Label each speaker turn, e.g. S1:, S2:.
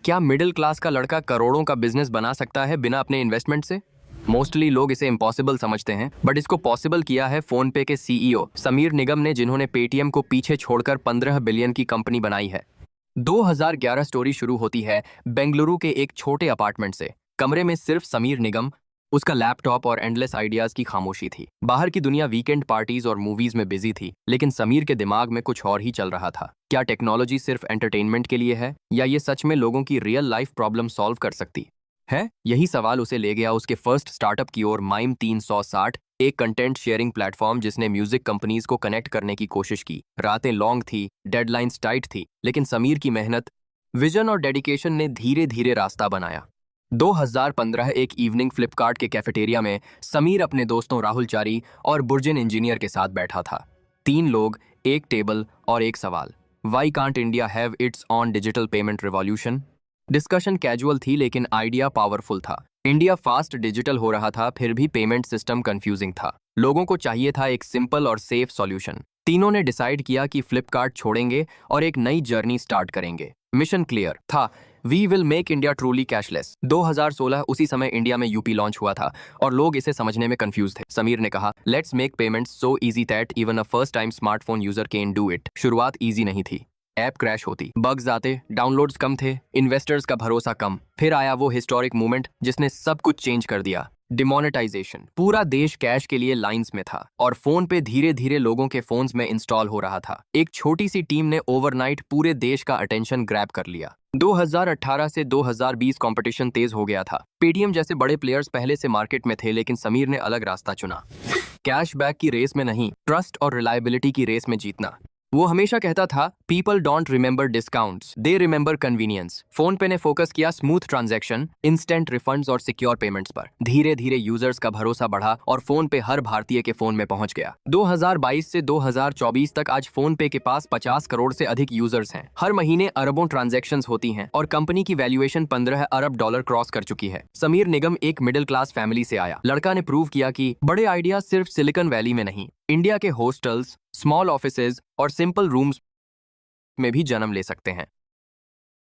S1: क्या middle class का लड़का करोड़ों का बिजनेस बना सकता है बिना अपने इन्वेस्टमेंट से? मोस्टली लोग इसे इम्पॉसिबल समझते हैं, बट इसको पॉसिबल किया है फोन पे के सीईओ समीर निगम ने, जिन्होंने पेटीएम को पीछे छोड़कर 15 बिलियन की कंपनी बनाई है। 2011 स्टोरी शुरू होती है बेंगलुरु के एक छोटे अपार्टमेंट से। कमरे में सिर्फ समीर निगम, उसका लैपटॉप और एंडलेस आइडियाज की खामोशी थी। बाहर की दुनिया वीकेंड पार्टीज और मूवीज में बिजी थी, लेकिन समीर के दिमाग में कुछ और ही चल रहा था। क्या टेक्नोलॉजी सिर्फ एंटरटेनमेंट के लिए है, या ये सच में लोगों की रियल लाइफ प्रॉब्लम सॉल्व कर सकती है? यही सवाल उसे ले गया उसके फर्स्ट स्टार्टअप की ओर, माइम 360, एक कंटेंट शेयरिंग प्लेटफॉर्म जिसने म्यूजिक कंपनीज को कनेक्ट करने की कोशिश की। रातें लॉन्ग थी, डेडलाइंस टाइट थी, लेकिन समीर की मेहनत, विजन और डेडिकेशन ने धीरे धीरे रास्ता बनाया। 2015 एक इवनिंग फ्लिपकार्ट के कैफेटेरिया में समीर अपने दोस्तों राहुल चारी और बुर्जिन इंजीनियर के साथ बैठा था। 3 लोग, एक टेबल और एक सवाल, why can't India have it's on digital payment revolution? Discussion casual थी, लेकिन आइडिया पावरफुल था। इंडिया फास्ट डिजिटल हो रहा था, फिर भी पेमेंट सिस्टम कंफ्यूजिंग था। लोगों को चाहिए था एक सिंपल और सेफ सॉल्यूशन। तीनों ने डिसाइड किया कि फ्लिपकार्ट छोड़ेंगे और एक नई जर्नी स्टार्ट करेंगे। मिशन क्लियर था, we will make India truly cashless. 2016 उसी समय इंडिया में यूपी लॉन्च हुआ था और लोग इसे समझने में कंफ्यूज थे। समीर ने कहा, let's make payments so easy that even a first time smartphone user can do it. शुरुआत इजी नहीं थी, ऐप क्रैश होती, बग्स आते, डाउनलोड्स कम थे, इन्वेस्टर्स का भरोसा कम। फिर आया वो हिस्टोरिक मूवमेंट जिसने सब कुछ चेंज कर दिया, डिमोनेटाइजेशन। पूरा देश कैश के लिए लाइंस में था और फोन पे धीरे धीरे लोगों के फोन्स में इंस्टॉल हो रहा था। एक छोटी सी टीम ने ओवरनाइट पूरे देश का अटेंशन ग्रैब कर लिया। 2018 से 2020 कंपटीशन तेज हो गया था। पेटीएम जैसे बड़े प्लेयर्स पहले से मार्केट में थे, लेकिन समीर ने अलग रास्ता चुना। कैशबैक की रेस में नहीं, ट्रस्ट और रिलायबिलिटी की रेस में जीतना। वो हमेशा कहता था, people don't remember discounts, they remember convenience. Phone पे ने फोकस किया स्मूथ ट्रांजैक्शन, इंस्टेंट रिफंड्स और सिक्योर पेमेंट्स पर। धीरे धीरे यूजर्स का भरोसा बढ़ा और फोन पे हर भारतीय के फोन में पहुंच गया। 2022 से 2024 तक आज फोन पे के पास 50 करोड़ से अधिक यूजर्स हैं। हर महीने अरबों ट्रांजैक्शंस होती हैं और कंपनी की वैल्यूएशन 15 अरब डॉलर क्रॉस कर चुकी है। समीर निगम एक मिडिल क्लास फैमिली से आया। लड़का ने प्रूव किया कि बड़े आइडिया सिर्फ सिलिकॉन वैली में नहीं, इंडिया के हॉस्टल्स, स्मॉल ऑफिसेज और सिंपल रूम्स में भी जन्म ले सकते हैं।